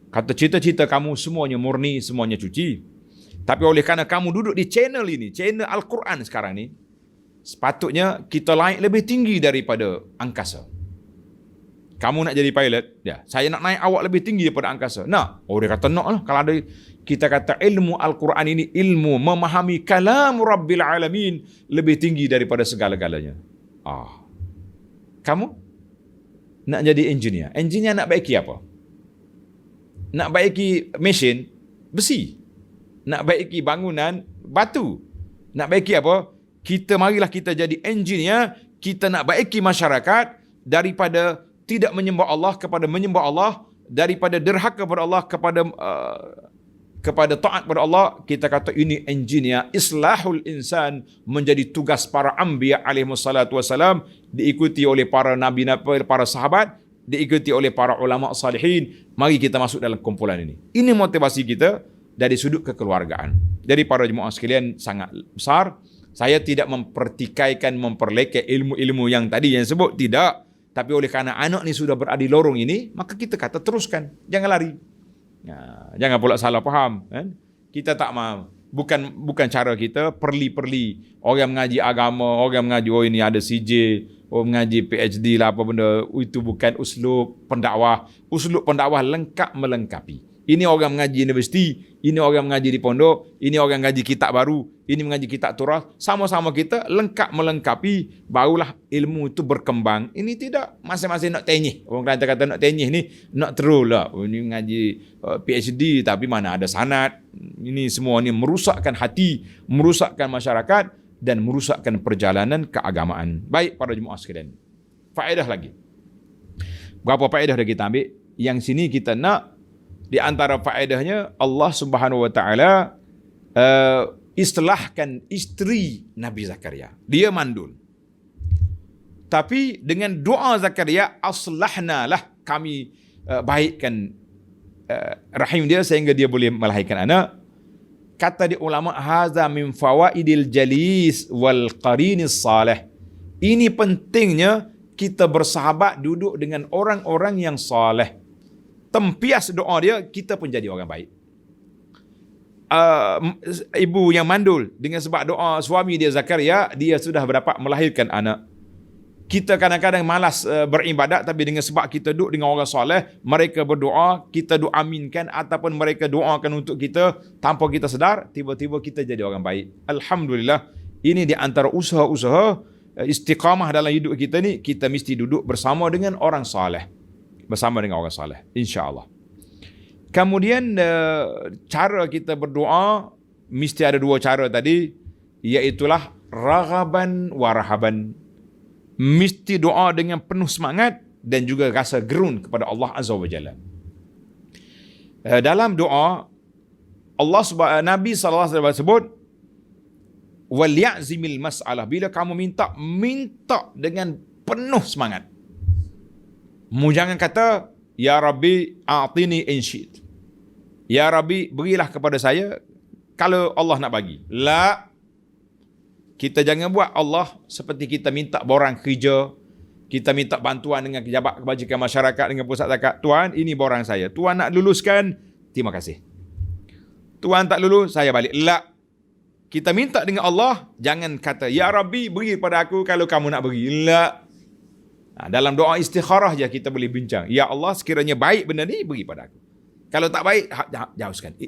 Kata cita-cita kamu semuanya murni, semuanya suci. Tapi oleh kerana kamu duduk di channel ini, channel Al-Quran sekarang ni, sepatutnya kita naik lebih tinggi daripada angkasa. Kamu nak jadi pilot, ya, saya nak naik awak lebih tinggi daripada angkasa. Nak? Oh, dia kata nak lah. Kalau ada, kita kata ilmu Al-Quran ini, ilmu memahami kalam Rabbil Alamin lebih tinggi daripada segala-galanya. Kamu nak jadi engineer. Engineer nak baiki apa? Nak baiki mesin, besi. Nak baiki bangunan, batu. Nak baiki apa? Marilah kita jadi engineer, kita nak baiki masyarakat daripada tidak menyembah Allah kepada menyembah Allah, daripada derhaka kepada Allah kepada taat kepada Allah. Kita kata ini engineer islahul insan, menjadi tugas para anbiya alaihi wassalatu wassalam, diikuti oleh para nabi-nabi, para sahabat, diikuti oleh para ulama salihin. Mari kita masuk dalam kumpulan ini. Ini motivasi kita dari sudut kekeluargaan. Jadi para jemaah sekalian sangat besar. Saya tidak mempertikaikan, memperlekeh ilmu-ilmu yang tadi yang sebut, tidak. Tapi oleh kerana anak ni sudah berada di lorong ini, maka kita kata teruskan, jangan lari. Jangan pula salah faham. Kan? Kita tak mahu. Bukan cara kita perli-perli. Orang mengaji agama, orang mengaji, oh ini ada CJ, oh mengaji PhD lah apa benda. Itu bukan uslub pendakwah. Uslub pendakwah lengkap melengkapi. Ini orang mengaji universiti, ini orang mengaji di pondok, ini orang mengaji kitab baru, ini mengaji kitab turas. Sama-sama kita lengkap melengkapi, barulah ilmu itu berkembang. Ini tidak masing-masing nak tenyih. Orang Kelantan kata nak tenyih ni, nak terus lah. Oh, ini mengaji PhD tapi mana ada sanad. Ini semua ni merusakkan hati, merusakkan masyarakat dan merusakkan perjalanan keagamaan. Baik para jemaah sekalian. Faedah lagi. Berapa faedah dah kita ambil? Yang sini kita nak, di antara faedahnya Allah Subhanahu wa taala islahkan isteri Nabi Zakaria. Dia mandul. Tapi dengan doa Zakaria, aslahna lah, kami baikkan rahim dia sehingga dia boleh melahirkan anak. Kata di ulama, haza min fawaidil jalis wal qarinis salih. Ini pentingnya kita bersahabat, duduk dengan orang-orang yang saleh. Tempias doa dia, kita pun jadi orang baik. Ibu yang mandul, dengan sebab doa suami dia Zakaria, dia sudah dapat melahirkan anak. Kita kadang-kadang malas beribadat, tapi dengan sebab kita duduk dengan orang soleh, mereka berdoa, kita doa aminkan, ataupun mereka doakan untuk kita tanpa kita sedar, tiba-tiba kita jadi orang baik. Alhamdulillah, ini di antara usaha-usaha istiqamah dalam hidup kita ni, kita mesti duduk bersama dengan orang soleh. Bersama dengan orang saleh, insya-Allah. Kemudian cara kita berdoa mesti ada dua cara tadi, iaitulah raghaban wa rahaban. Mesti doa dengan penuh semangat dan juga rasa gerun kepada Allah Azza wa Jalla. Dalam doa Nabi sallallahu alaihi wasallam sebut wal ya'zimil mas'alah, bila kamu minta dengan penuh semangat. Jangan kata, Ya Rabbi a'tini in syi'it. Ya Rabbi berilah kepada saya kalau Allah nak bagi. La. Kita jangan buat Allah seperti kita minta borang kerja, kita minta bantuan dengan pejabat kebajikan masyarakat, dengan pusat zakat. Tuan, ini borang saya. Tuan nak luluskan, terima kasih. Tuan tak lulus, saya balik. La. Kita minta dengan Allah, jangan kata, Ya Rabbi beri pada aku kalau kamu nak beri. La. Dalam doa istikharah je kita boleh bincang. Ya Allah, sekiranya baik benda ni, beri pada aku. Kalau tak baik,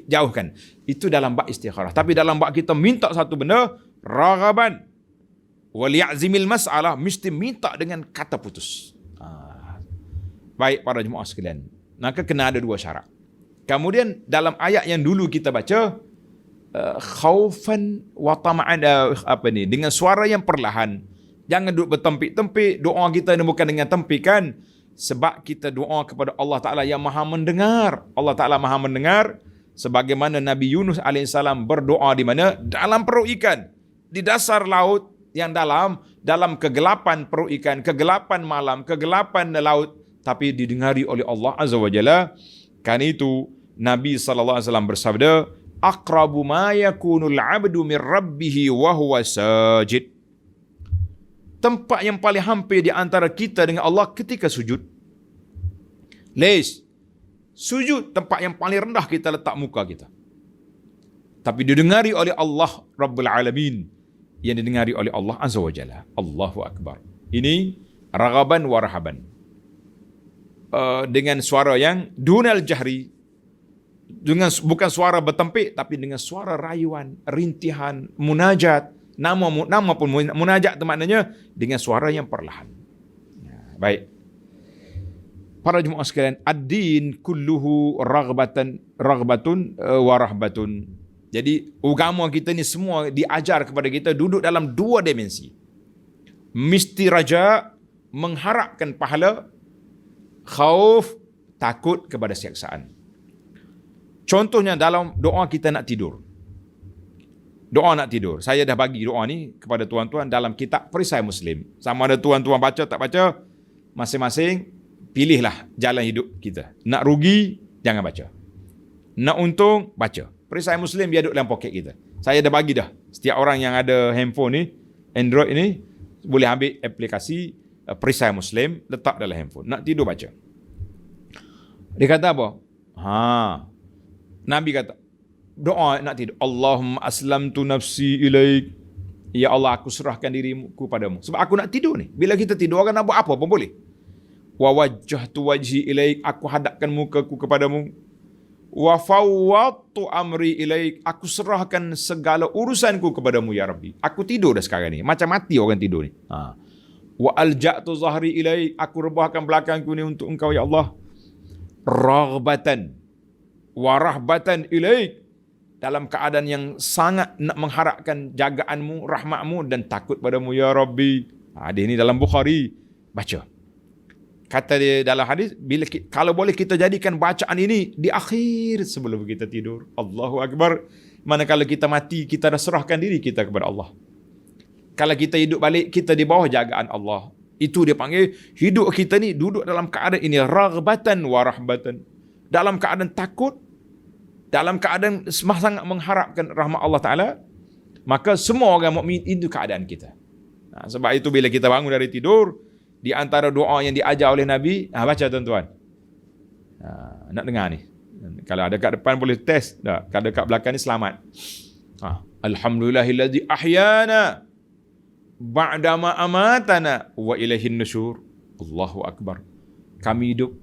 jauhkan. Itu dalam bab istikharah. Tapi dalam bab kita minta satu benda, raghaban wal ya'zimil mas'alah, mesti minta dengan kata putus. Baik para jemaah sekalian, maka kena ada dua syarat. Kemudian dalam ayat yang dulu kita baca, khaufan wa tama'an, dengan suara yang perlahan. Jangan duduk bertempik-tempik. Doa kita ni bukan dengan tempikan. Sebab kita doa kepada Allah Ta'ala yang maha mendengar. Allah Ta'ala maha mendengar. Sebagaimana Nabi Yunus AS berdoa di mana? Dalam perut ikan. Di dasar laut yang dalam kegelapan perut ikan, kegelapan malam, kegelapan laut. Tapi didengari oleh Allah Azza wa Jalla. Karena itu Nabi SAW bersabda, aqrabu ma yakunul 'abdu min rabbih wa huwa sajid. Tempat yang paling hampir di antara kita dengan Allah ketika sujud. Sujud tempat yang paling rendah kita letak muka kita. Tapi didengari oleh Allah Rabbul Alamin, yang didengari oleh Allah Azza wa Jalla. Allahu Akbar. Ini raghaban wa rahaban. Dengan suara yang dunal jahri, dengan bukan suara bertempik, tapi dengan suara rayuan, rintihan, munajat. Nama pun munajat itu maknanya dengan suara yang perlahan. Baik. Para jemaah sekalian, ad-din kulluhu raghbatun wa rahbatun. Jadi agama kita ni semua diajar kepada kita duduk dalam dua dimensi. Mesti raja, mengharapkan pahala, khauf, takut kepada siksaan. Contohnya dalam doa kita nak tidur. Doa nak tidur. Saya dah bagi doa ni kepada tuan-tuan dalam kitab Perisai Muslim. Sama ada tuan-tuan baca tak baca, masing-masing pilihlah jalan hidup kita. Nak rugi, jangan baca. Nak untung, baca. Perisai Muslim dia duduk dalam poket kita. Saya dah bagi dah. Setiap orang yang ada handphone ni, Android ni, boleh ambil aplikasi Perisai Muslim, letak dalam handphone. Nak tidur, baca. Dia kata apa? Nabi kata, doa nak tidur. Allahumma aslamtu nafsi ilaik. Ya Allah, aku serahkan diriku padamu. Sebab aku nak tidur ni. Bila kita tidur, orang nak buat apa pun boleh. Wa wajjahtu wajhi ilaik. Aku hadapkan mukaku kepadamu. Wa fawwadtu amri ilaik. Aku serahkan segala urusanku kepadamu ya Rabbi. Aku tidur dah sekarang ni. Macam mati orang tidur ni. Wa alja'tu zahri ilaik. Aku rebahkan belakangku ni untuk engkau ya Allah. Raghbatan wa rahbatan ilaik. Dalam keadaan yang sangat nak mengharapkan jagaanmu, rahmatmu dan takut padamu ya Rabbi. Hadis ni dalam Bukhari. Baca. Kata dia dalam hadis, kalau boleh kita jadikan bacaan ini di akhir sebelum kita tidur. Allahu Akbar. Manakala kita mati, kita dah serahkan diri kita kepada Allah. Kalau kita hidup balik, kita di bawah jagaan Allah. Itu dia panggil hidup kita ni duduk dalam keadaan ini raghbatan wa rahbatan. Dalam keadaan takut, dalam keadaan sangat mengharapkan rahmat Allah Ta'ala. Maka semua orang mukmin itu keadaan kita. Sebab itu bila kita bangun dari tidur, di antara doa yang diajar oleh Nabi, baca tuan-tuan. Nak dengar ni. Kalau ada kat depan boleh test. Kalau dekat belakang ni selamat. Alhamdulillahilladzi ahyana ba'dama amatana wa ilaihin nusyur. Allahu Akbar. Kami hidup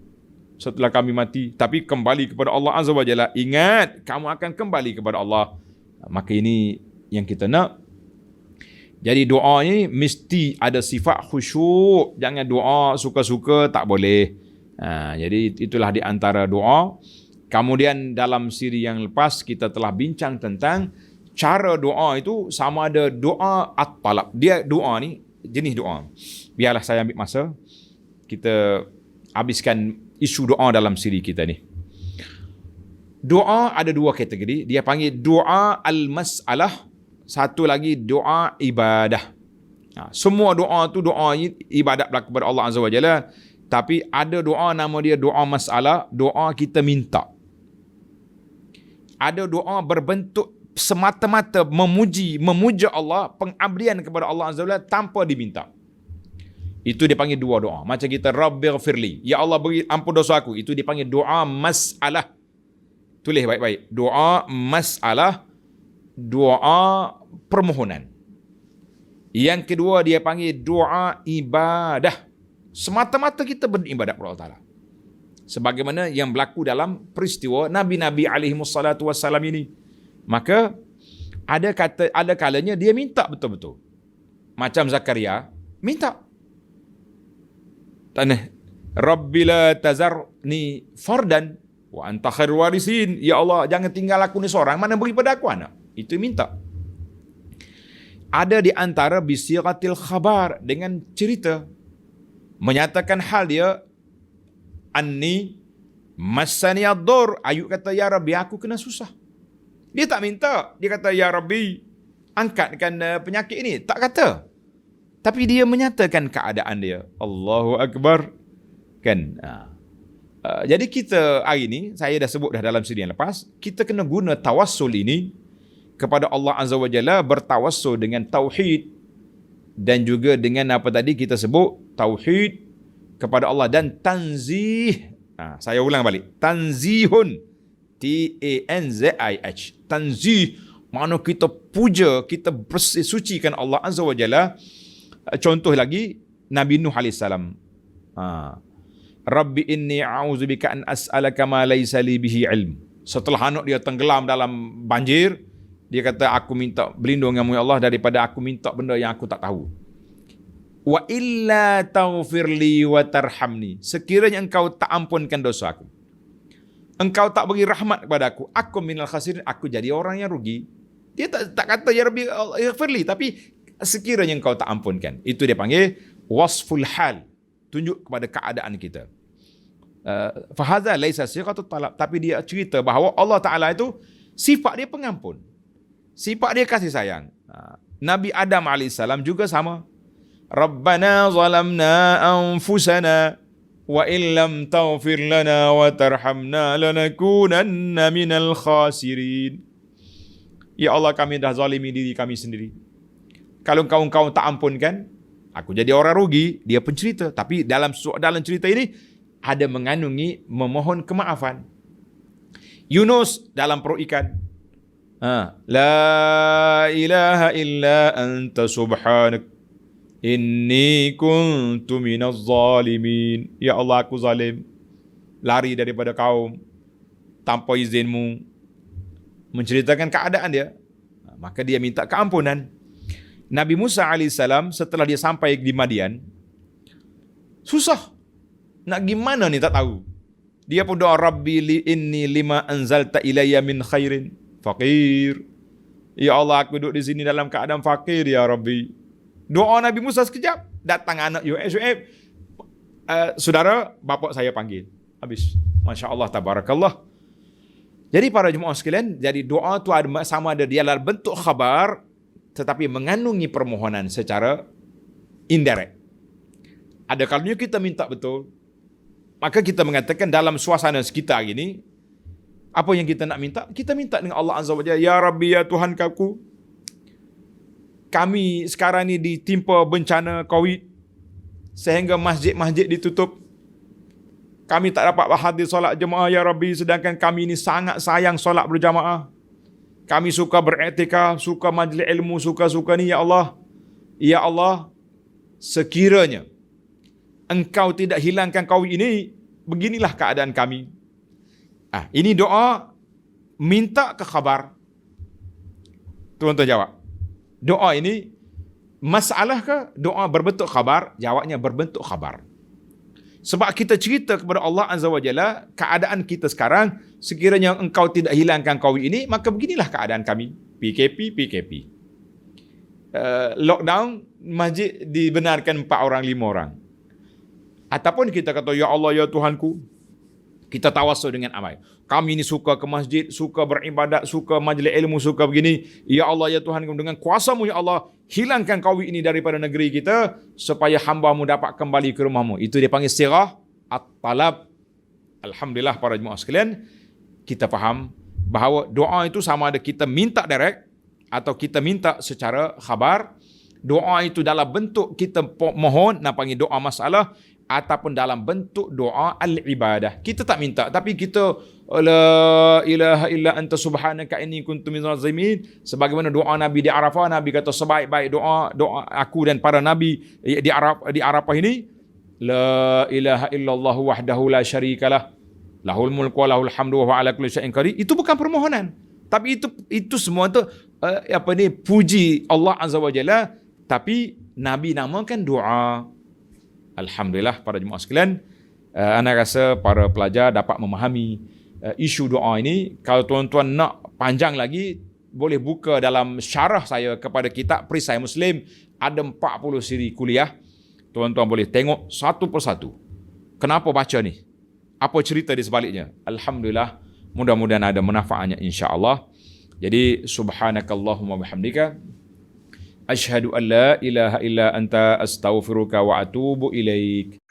setelah kami mati, tapi kembali kepada Allah Azza wa Jalla. Ingat, kamu akan kembali kepada Allah. Maka ini yang kita nak. Jadi doa ni mesti ada sifat khusyuk. Jangan doa suka-suka, tak boleh. Jadi itulah di antara doa. Kemudian dalam siri yang lepas kita telah bincang tentang cara doa itu sama ada doa at-talab. Dia doa ni jenis doa. Biarlah saya ambil masa. Kita habiskan isu doa dalam siri kita ni. Doa ada dua kategori. Dia panggil doa al-mas'alah. Satu lagi doa ibadah. Semua doa tu doa ibadat kepada Allah Azza wa Jalla. Tapi ada doa nama dia doa masalah, doa kita minta. Ada doa berbentuk semata-mata memuja Allah, pengabdian kepada Allah Azza wa Jalla tanpa diminta. Itu dipanggil dua doa. Macam kita Rabbighfirli, ya Allah beri ampun dosa aku. Itu dipanggil doa masalah. Tulis baik-baik. Doa masalah, doa permohonan. Yang kedua dia panggil doa ibadah. Semata-mata kita beribadat kepada Allah Ta'ala. Sebagaimana yang berlaku dalam peristiwa Nabi-Nabi alaihimussalatu wassalam ini. Maka ada kalanya dia minta betul-betul. Macam Zakaria minta. Rabbi la tazarni fardan wa anta khairul warisin. Ya Allah, jangan tinggal aku ni seorang, mana beri pada aku anak. Itu minta. Ada di antara bisiratil khabar, dengan cerita menyatakan hal dia, anni massani ad-dur. Ayub kata, ya Rabbi, aku kena susah. Dia tak minta. Dia kata, ya Rabbi, angkatkan penyakit ini. Tak kata. Tapi dia menyatakan keadaan dia. Allahu Akbar. Kan? Jadi kita hari ini, saya dah sebut dah dalam siri yang lepas, kita kena guna tawassul ini kepada Allah Azza wa Jalla, bertawassul dengan tauhid dan juga dengan apa tadi kita sebut, tauhid kepada Allah dan tanzih. Saya ulang balik. Tanzihun. Tanzih. Tanzih. Mana kita puja, kita bersih sucikan Allah Azza wa Jalla. Contoh lagi, Nabi Nuh AS. Rabbi inni a'udzubika an as'alaka ma laysa li bihi ilm. Setelah anak dia tenggelam dalam banjir, dia kata, aku minta berlindung denganmu ya Allah daripada aku minta benda yang aku tak tahu. Wa illa taghfirli wa tarhamni. Sekiranya engkau tak ampunkan dosa aku, engkau tak beri rahmat kepada aku minal khasirin, aku jadi orang yang rugi. Dia tak kata ya Rabbi ighfirli, tapi sekiranya engkau tak ampunkan. Itu dia panggil wasful hal, tunjuk kepada keadaan kita. Fahadha laisa siqatut talab, tapi dia cerita bahawa Allah Taala itu sifat dia pengampun, sifat dia kasih sayang. Nabi Adam AS juga sama. Rabbana zalamna anfusana wa illam taghfir lana wa tarhamna lanakunanna minal khasirin. Ya Allah, kami dah zalimi diri kami sendiri. Kalau engkau tak ampunkan, aku jadi orang rugi. Dia pencerita, tapi dalam cerita ini ada mengandungi memohon kemaafan. Yunus dalam perut ikan, la ilaha illa anta subhanak inni kuntu minaz zalimin. Ya Allah, aku zalim, lari daripada kaum tanpa izinmu. Menceritakan keadaan dia. Maka dia minta keampunan. Nabi Musa AS setelah dia sampai di Madian, susah. Nak gimana ni tak tahu. Dia pun doa, Rabbi inni lima anzalta ilayya min khairin faqir. Ya Allah, aku duduk di sini dalam keadaan fakir ya Rabbi. Doa Nabi Musa sekejap, datang anak Shu'aib, saudara, bapa saya panggil. Habis. Masya Allah, tabarakallah. Jadi para jemaah sekalian, jadi doa tu sama ada dia dalam bentuk khabar, tetapi mengandungi permohonan secara indirect. Ada kalanya kita minta betul, maka kita mengatakan dalam suasana sekitar ini, apa yang kita nak minta? Kita minta dengan Allah Azza wa Jalla, ya Rabbi, ya Tuhan kaku, kami sekarang ni ditimpa bencana COVID sehingga masjid-masjid ditutup. Kami tak dapat hadir solat jemaah ya Rabbi, sedangkan kami ni sangat sayang solat berjamaah. Kami suka beriktikaf, suka majlis ilmu, suka-suka ni ya Allah. Ya Allah, sekiranya Engkau tidak hilangkan COVID ini, beginilah keadaan kami. Ini doa minta ke khabar. Tuan-tuan jawab. Doa ini masalah ke doa berbentuk khabar? Jawabnya berbentuk khabar. Sebab kita cerita kepada Allah Azza wa Jalla keadaan kita sekarang, sekiranya engkau tidak hilangkan COVID ini, maka beginilah keadaan kami. PKP. Lockdown, masjid dibenarkan 4 orang, 5 orang. Ataupun kita kata, ya Allah, ya Tuhanku, kita tawassul dengan amal. Kami ni suka ke masjid, suka beribadat, suka majlis ilmu, suka begini. Ya Allah, ya Tuhan, dengan kuasa-Mu, ya Allah, hilangkan COVID ini daripada negeri kita, supaya hamba-Mu dapat kembali ke rumah-Mu. Itu dia panggil sirah at-talab. Alhamdulillah para jemaah sekalian, kita faham bahawa doa itu sama ada kita minta direct, atau kita minta secara khabar. Doa itu dalam bentuk kita mohon, nak panggil doa masalah, ataupun dalam bentuk doa al-ibadah. Kita tak minta, tapi kita la ilaha illa anta subhanaka inni kuntu minaz zalimin. Sebagaimana doa Nabi di Arafah, Nabi kata sebaik-baik doa aku dan para nabi di Arafah ini, la ilaha illallah wahdahu la syarikalah, lahul mulku wa lahul hamdu wa huwa ala kulli syai'in qadir. Itu bukan permohonan, tapi itu semua tu puji Allah Azza wa Jalla, tapi Nabi namakan doa. Alhamdulillah para jemaah sekalian, ana rasa para pelajar dapat memahami isu doa ini. Kalau tuan-tuan nak panjang lagi, boleh buka dalam syarah saya kepada kitab Perisai Muslim, ada 40 siri kuliah. Tuan-tuan boleh tengok satu persatu. Kenapa baca ni? Apa cerita di sebaliknya? Alhamdulillah, mudah-mudahan ada manfaatnya insya-Allah. Jadi subhanakallahumma bihamdika asyhadu an la ilaha illa anta astaghfiruka wa atubu ilaik.